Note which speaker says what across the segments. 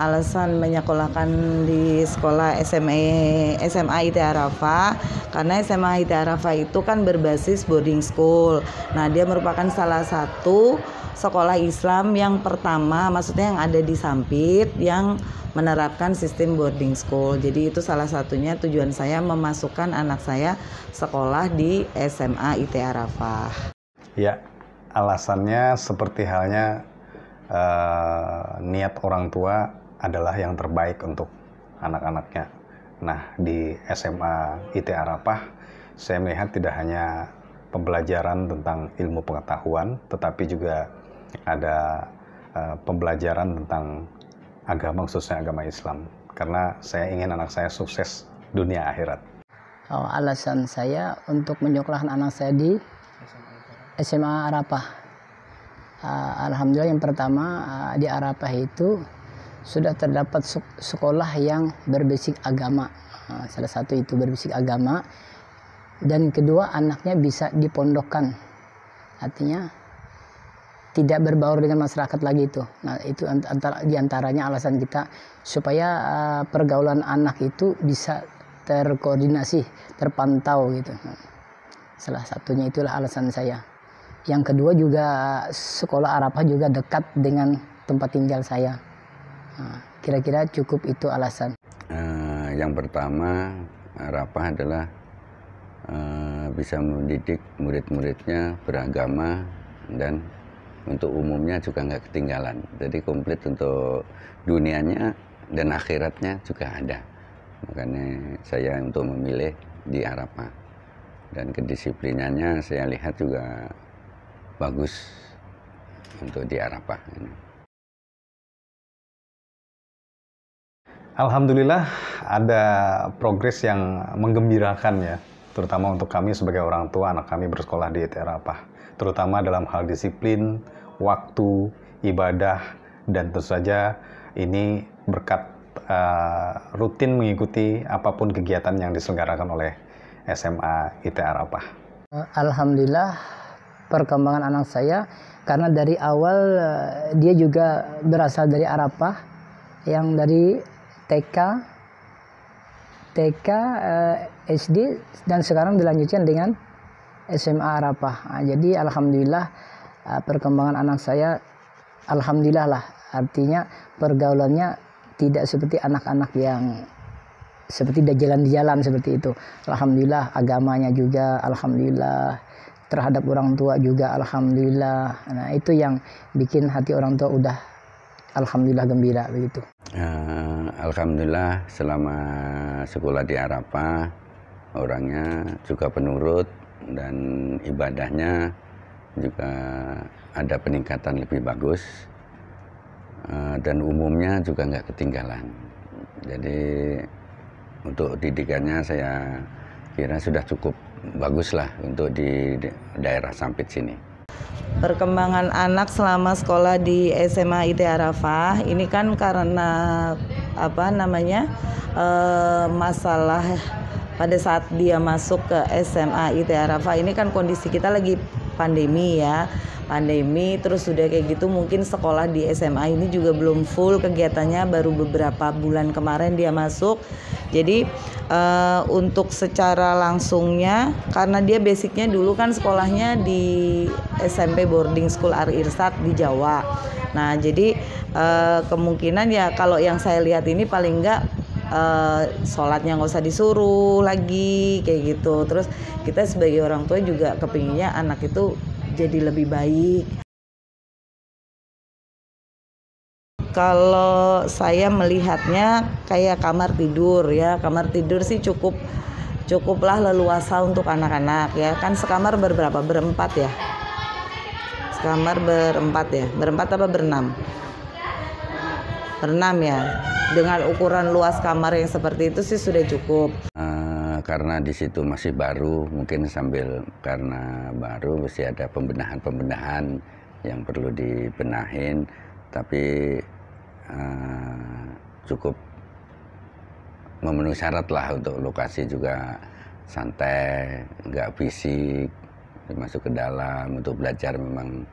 Speaker 1: alasan menyekolahkan di sekolah SMA IT Arafah karena SMA IT Arafah itu kan berbasis boarding school. Nah, dia merupakan salah satu sekolah Islam yang pertama, maksudnya yang ada di Sampit yang menerapkan sistem boarding school. Jadi itu salah satunya tujuan saya memasukkan anak saya sekolah di SMA IT Arafah.
Speaker 2: Ya, alasannya seperti halnya niat orang tua adalah yang terbaik untuk anak-anaknya. Nah, di SMA IT Arafah, saya melihat tidak hanya pembelajaran tentang ilmu pengetahuan, tetapi juga ada pembelajaran tentang agama, khususnya agama Islam. Karena saya ingin anak saya sukses dunia akhirat.
Speaker 3: Alasan saya untuk menyekolahkan anak saya di SMA Arafah. Alhamdulillah yang pertama di Arafah itu sudah terdapat sekolah yang berbasis agama. Salah satu itu berbasis agama. Dan kedua, anaknya bisa dipondokkan. Artinya tidak berbaur dengan masyarakat lagi itu. Nah, itu diantaranya alasan kita supaya pergaulan anak itu bisa terkoordinasi, terpantau gitu. Nah, salah satunya itulah alasan saya. Yang kedua juga sekolah Arafah juga dekat dengan tempat tinggal saya. Kira-kira cukup itu alasan.
Speaker 4: Yang pertama, Arafah adalah bisa mendidik murid-muridnya beragama dan untuk umumnya juga nggak ketinggalan. Jadi komplit untuk dunianya dan akhiratnya juga ada. Makanya saya untuk memilih di Arafah. Dan kedisiplinannya saya lihat juga bagus untuk di Arafah ini.
Speaker 2: Alhamdulillah ada progres yang menggembirakan ya, terutama untuk kami sebagai orang tua anak kami bersekolah di IT Arafah, terutama dalam hal disiplin, waktu, ibadah, dan tentu saja ini berkat rutin mengikuti apapun kegiatan yang diselenggarakan oleh SMA IT Arafah.
Speaker 3: Alhamdulillah perkembangan anak saya karena dari awal dia juga berasal dari Arafah yang dari TK, SD, dan sekarang dilanjutkan dengan SMA Arafah. Nah, jadi alhamdulillah perkembangan anak saya, alhamdulillah lah. Artinya pergaulannya tidak seperti anak-anak yang seperti jalan di jalan seperti itu. Alhamdulillah agamanya juga, alhamdulillah terhadap orang tua juga, alhamdulillah. Nah, itu yang bikin hati orang tua udah alhamdulillah gembira begitu.
Speaker 4: Alhamdulillah selama sekolah di Arafah orangnya juga penurut dan ibadahnya juga ada peningkatan lebih bagus dan umumnya juga nggak ketinggalan. Jadi untuk didikannya saya kira sudah cukup bagus lah untuk di daerah Sampit sini.
Speaker 1: Perkembangan anak selama sekolah di SMA IT Arafah ini kan karena masalah pada saat dia masuk ke SMA IT Arafah ini kan kondisi kita lagi pandemi ya. Pandemi terus sudah kayak gitu mungkin sekolah di SMA ini juga belum full kegiatannya, baru beberapa bulan kemarin dia masuk. Jadi untuk secara langsungnya karena dia basicnya dulu kan sekolahnya di SMP boarding school Ar Irsad di Jawa. Nah jadi kemungkinan ya kalau yang saya lihat ini paling enggak sholatnya nggak usah disuruh lagi kayak gitu. Terus kita sebagai orang tua juga kepinginnya anak itu jadi lebih baik. Kalau saya melihatnya kayak kamar tidur ya, kamar tidur sih cukuplah leluasa untuk anak-anak ya. Kan sekamar berberapa? Berempat ya. Sekamar berempat ya. Berempat apa berenam? Berenam ya. Dengan ukuran luas kamar yang seperti itu sih sudah cukup.
Speaker 4: Karena di situ masih baru, mungkin sambil karena baru masih ada pembenahan yang perlu dibenahin, tapi cukup memenuhi syarat lah untuk lokasi juga santai, nggak fisik, masuk ke dalam untuk belajar memang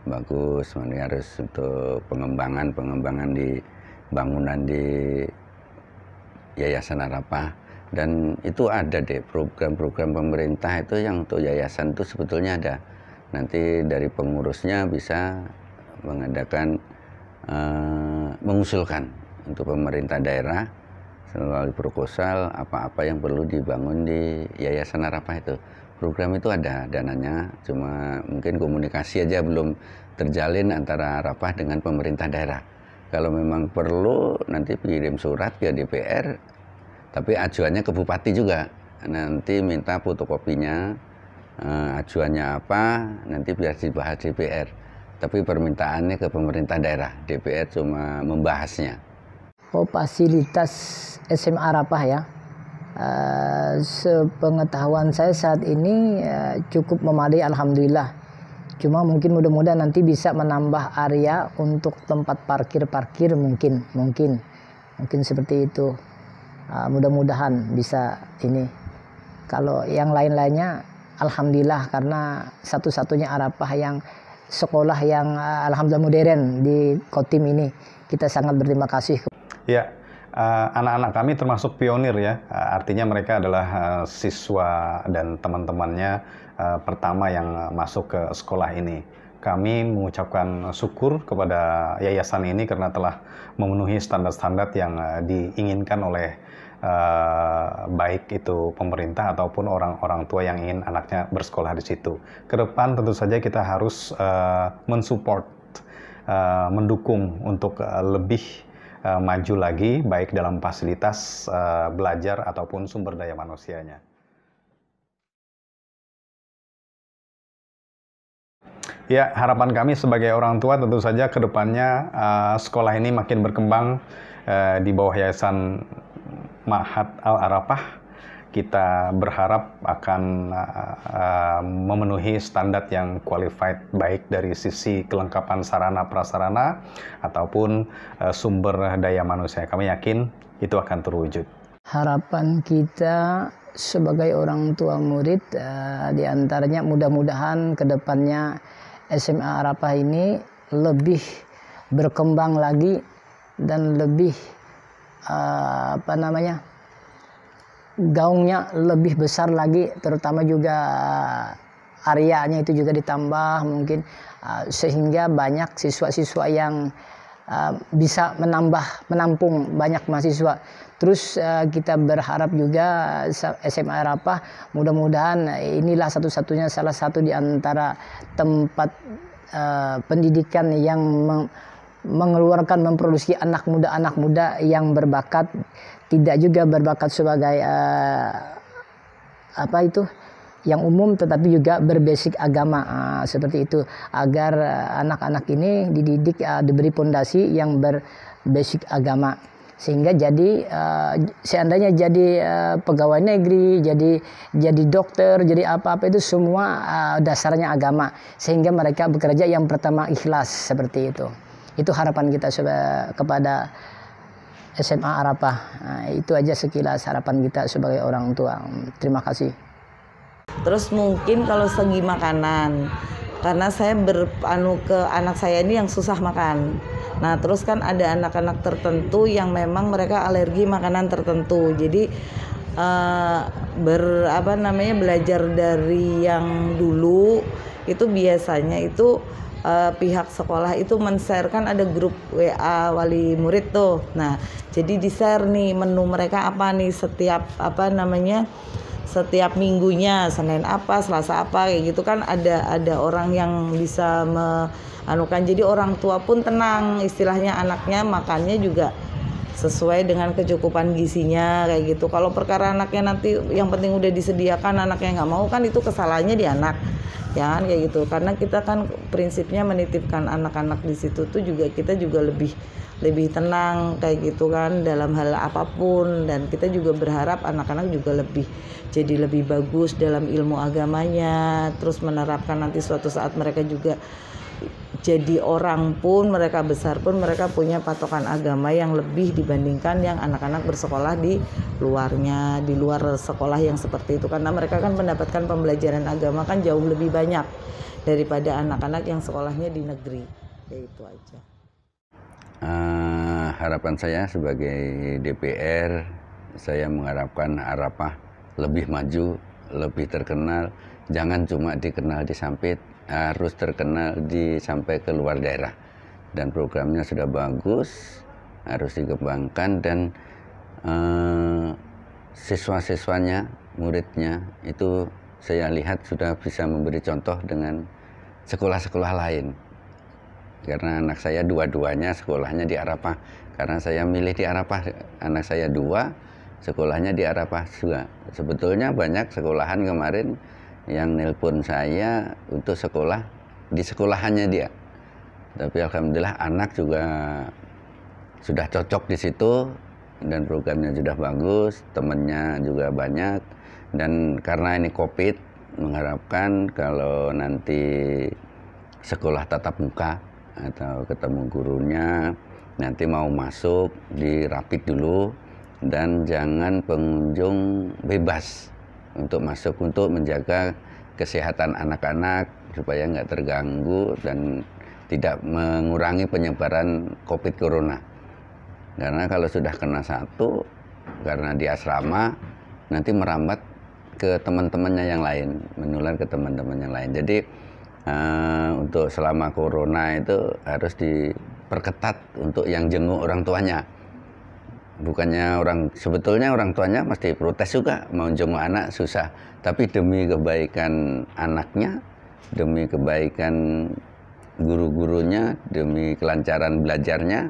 Speaker 4: bagus. Ini harus untuk pengembangan di bangunan di Yayasan Arafah. Dan itu ada deh program-program pemerintah itu yang untuk yayasan itu sebetulnya ada. Nanti dari pengurusnya bisa mengadakan mengusulkan untuk pemerintah daerah melalui proposal apa-apa yang perlu dibangun di Yayasan Arafah itu. Program itu ada dananya, cuma mungkin komunikasi aja belum terjalin antara Arafah dengan pemerintah daerah. Kalau memang perlu nanti kirim surat ke DPR, tapi ajuannya ke bupati juga. Nanti minta fotokopinya, ajuannya apa, nanti biar dibahas DPR. Tapi permintaannya ke pemerintah daerah, DPR cuma membahasnya.
Speaker 3: Oh, fasilitas SMA Arafah ya. Sepengetahuan saya saat ini cukup memadai, alhamdulillah. Cuma mungkin mudah-mudahan nanti bisa menambah area untuk tempat parkir mungkin seperti itu. Mudah-mudahan bisa ini. Kalau yang lain-lainnya alhamdulillah, karena satu-satunya Arafah yang sekolah yang alhamdulillah modern di Kotim ini. Kita sangat berterima kasih.
Speaker 2: Ya, anak-anak kami termasuk pionir ya. Artinya mereka adalah siswa dan teman-temannya pertama yang masuk ke sekolah ini. Kami mengucapkan syukur kepada yayasan ini karena telah memenuhi standar-standar yang diinginkan oleh baik itu pemerintah ataupun orang-orang tua yang ingin anaknya bersekolah di situ. Ke depan tentu saja kita harus mensupport, mendukung untuk lebih maju lagi baik dalam fasilitas belajar ataupun sumber daya manusianya. Ya, harapan kami sebagai orang tua tentu saja ke depannya sekolah ini makin berkembang di bawah Yayasan Ma'had Al-Arafah. Kita berharap akan memenuhi standar yang qualified baik dari sisi kelengkapan sarana prasarana ataupun sumber daya manusia. Kami yakin itu akan terwujud.
Speaker 3: Harapan kita sebagai orang tua murid diantaranya mudah-mudahan ke depannya SMA Arafah ini lebih berkembang lagi dan lebih gaungnya lebih besar lagi, terutama juga areanya itu juga ditambah mungkin sehingga banyak siswa-siswa yang bisa menampung banyak mahasiswa. Terus kita berharap juga SMA Arafah mudah-mudahan inilah satu-satunya salah satu di antara tempat pendidikan yang memproduksi anak muda yang berbakat, tidak juga berbakat sebagai yang umum, tetapi juga berbasic agama, seperti itu, agar anak-anak ini dididik diberi pondasi yang berbasic agama, sehingga jadi seandainya jadi pegawai negeri, jadi dokter, jadi apa-apa itu semua dasarnya agama, sehingga mereka bekerja yang pertama ikhlas, seperti itu. Itu harapan kita kepada SMA Arafah. Itu aja sekilas harapan kita sebagai orang tua. Terima kasih.
Speaker 1: Terus mungkin kalau segi makanan, karena saya ke anak saya ini yang susah makan. Nah, terus kan ada anak-anak tertentu yang memang mereka alergi makanan tertentu. Jadi belajar dari yang dulu itu biasanya itu pihak sekolah itu men-share, kan ada grup WA wali murid tuh. Nah, jadi di-share nih menu mereka apa nih setiap setiap minggunya, Senin apa, Selasa apa, kayak gitu kan ada orang yang bisa meanukan. Jadi orang tua pun tenang, istilahnya anaknya makannya juga sesuai dengan kecukupan gizinya kayak gitu. Kalau perkara anaknya nanti yang penting udah disediakan, anaknya nggak mau, kan itu kesalahannya di anak, ya kan, kayak gitu. Karena kita kan prinsipnya menitipkan anak-anak di situ tuh juga kita juga lebih tenang kayak gitu kan dalam hal apapun, dan kita juga berharap anak-anak juga jadi lebih bagus dalam ilmu agamanya, terus menerapkan nanti suatu saat mereka juga jadi orang pun, mereka besar pun mereka punya patokan agama yang lebih dibandingkan yang anak-anak bersekolah di luarnya, di luar sekolah yang seperti itu, karena mereka kan mendapatkan pembelajaran agama kan jauh lebih banyak daripada anak-anak yang sekolahnya di negeri. Ya itu aja.
Speaker 4: harapan saya sebagai DPR, saya mengharapkan Arafah lebih maju, lebih terkenal. Jangan cuma dikenal di Sampit, harus terkenal sampai ke luar daerah. Dan programnya sudah bagus, harus dikembangkan, dan siswa-siswanya, muridnya itu saya lihat sudah bisa memberi contoh dengan sekolah-sekolah lain. Karena anak saya dua-duanya sekolahnya di Arafah. Karena saya milih di Arafah, anak saya 2, sekolahnya di Arafah juga. Sebetulnya banyak sekolahan kemarin yang nelpon saya untuk sekolah di sekolahannya dia. Tapi alhamdulillah anak juga sudah cocok di situ, dan programnya sudah bagus, temannya juga banyak. Dan karena ini COVID, mengharapkan kalau nanti sekolah tatap muka atau ketemu gurunya, nanti mau masuk dirapit dulu, dan jangan pengunjung bebas untuk masuk, untuk menjaga kesehatan anak-anak supaya nggak terganggu dan tidak mengurangi penyebaran COVID Corona. Karena kalau sudah kena satu, karena di asrama, nanti merambat ke teman-temannya yang lain, menular ke teman-teman yang lain. Jadi untuk selama Corona itu harus diperketat untuk yang jenguk orang tuanya. Bukannya sebetulnya orang tuanya mesti protes juga, mau jenguk anak susah. Tapi demi kebaikan anaknya, demi kebaikan guru-gurunya, demi kelancaran belajarnya,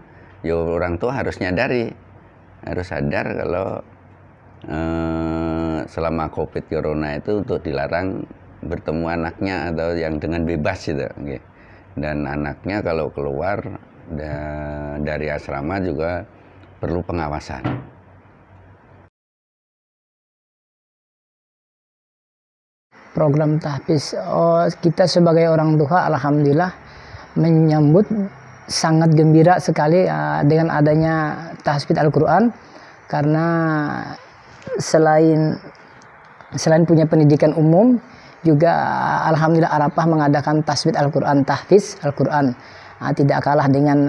Speaker 4: ya orang tua harus nyadari, harus sadar kalau selama COVID Corona itu untuk dilarang bertemu anaknya atau yang dengan bebas gitu. Dan anaknya kalau keluar dari asrama juga perlu pengawasan.
Speaker 3: Program tahfiz, kita sebagai orang tua alhamdulillah menyambut sangat gembira sekali dengan adanya tahfiz Al-Quran, karena selain punya pendidikan umum, juga alhamdulillah Arafah mengadakan tahfiz Al-Quran, tidak kalah dengan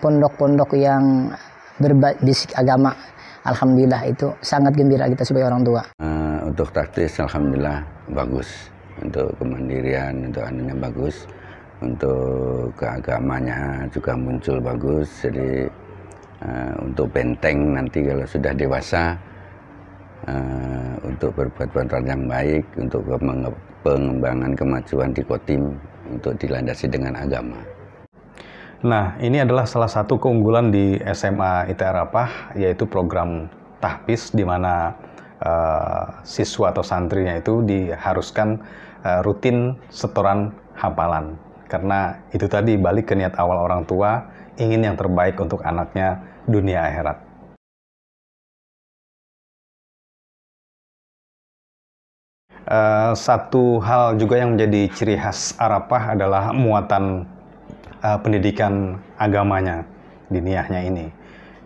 Speaker 3: pondok-pondok yang berbasik agama. Alhamdulillah itu sangat gembira kita sebagai orang tua.
Speaker 4: Untuk tahfiz alhamdulillah bagus, untuk kemandirian, untuk anunya bagus, untuk keagamanya juga muncul bagus. Jadi untuk benteng nanti kalau sudah dewasa, untuk berbuat yang baik, untuk pengembangan kemajuan di Kotim, untuk dilandasi dengan agama.
Speaker 2: Nah, ini adalah salah satu keunggulan di SMA IT Arafah, yaitu program tahfiz, di mana siswa atau santrinya itu diharuskan rutin setoran hafalan. Karena itu tadi balik ke niat awal orang tua, ingin yang terbaik untuk anaknya dunia akhirat. Satu hal juga yang menjadi ciri khas Arafah adalah muatan pendidikan agamanya, diniyahnya ini,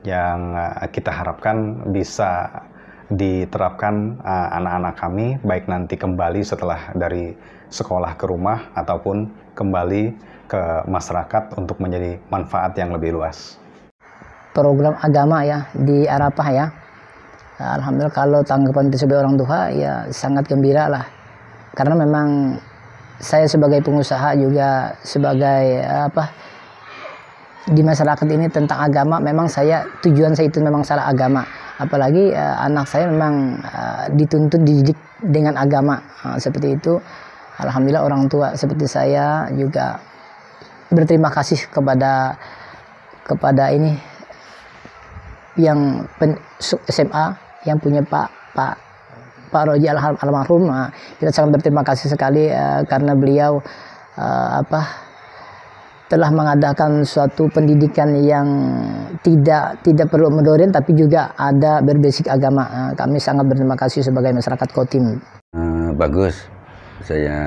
Speaker 2: yang kita harapkan bisa diterapkan anak-anak kami, baik nanti kembali setelah dari sekolah ke rumah ataupun kembali ke masyarakat untuk menjadi manfaat yang lebih luas.
Speaker 3: Program agama ya di Arafah ya, alhamdulillah kalau tanggapan sebagai orang tua ya sangat gembira lah, karena memang saya sebagai pengusaha juga sebagai di masyarakat ini tentang agama, memang tujuan saya itu memang salah agama, apalagi anak saya memang dituntut dididik dengan agama, seperti itu. Alhamdulillah orang tua seperti saya juga berterima kasih kepada ini yang SMA yang punya Pak Roji almarhum. Kita sangat berterima kasih sekali karena beliau telah mengadakan suatu pendidikan yang tidak perlu mendoren, tapi juga ada berbasis agama. Kami sangat berterima kasih sebagai masyarakat Kotim.
Speaker 4: Bagus, saya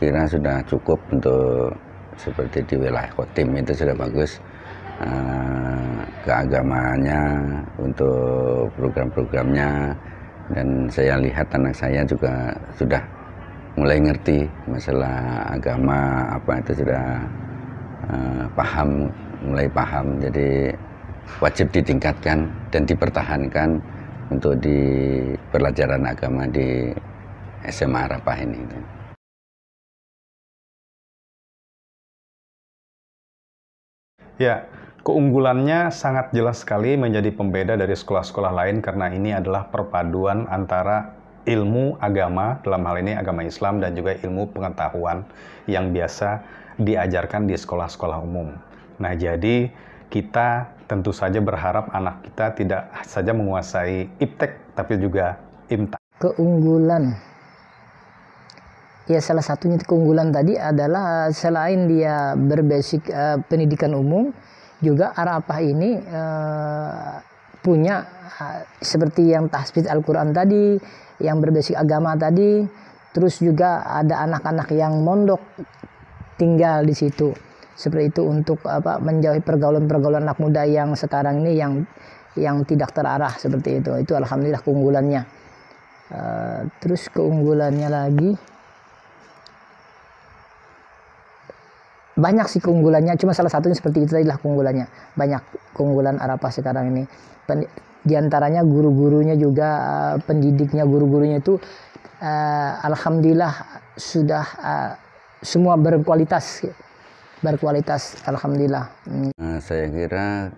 Speaker 4: kira sudah cukup untuk seperti di wilayah Kotim itu sudah bagus. Keagamaannya, untuk program-programnya, dan saya lihat anak saya juga sudah mulai ngerti masalah agama apa itu, sudah mulai paham. Jadi wajib ditingkatkan dan dipertahankan untuk di pelajaran agama di SMA Arafah ini.
Speaker 2: Ya, keunggulannya sangat jelas sekali menjadi pembeda dari sekolah-sekolah lain karena ini adalah perpaduan antara ilmu agama, dalam hal ini agama Islam, dan juga ilmu pengetahuan yang biasa diajarkan di sekolah-sekolah umum. Nah, jadi kita tentu saja berharap anak kita tidak saja menguasai IPTEK, tapi juga IMTA.
Speaker 3: Keunggulan, ya salah satunya keunggulan tadi adalah selain dia berbasic pendidikan umum, juga Arafah ini punya seperti yang tahfidz Al-Quran tadi, yang berbasic agama tadi, terus juga ada anak-anak yang mondok tinggal di situ. Seperti itu untuk menjauhi pergaulan-pergaulan anak muda yang sekarang ini yang tidak terarah seperti itu. Itu alhamdulillah keunggulannya. Terus keunggulannya lagi banyak sih keunggulannya, cuma salah satunya seperti itu tadilah keunggulannya. Banyak keunggulan Arafah sekarang ini. Di antaranya guru-gurunya juga, pendidiknya, guru-gurunya itu alhamdulillah sudah semua berkualitas, alhamdulillah.
Speaker 4: Saya kira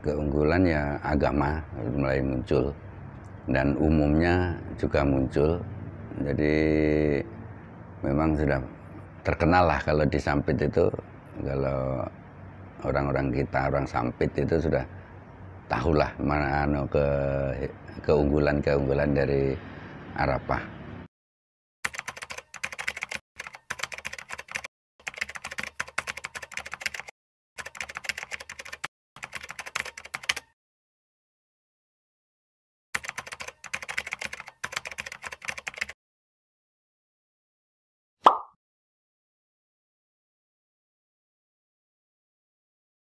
Speaker 4: keunggulan ya agama mulai muncul dan umumnya juga muncul. Jadi memang sudah terkenal lah kalau di Sampit itu, kalau orang-orang kita, orang Sampit itu sudah tahulah mana keunggulan-keunggulan dari Arafah.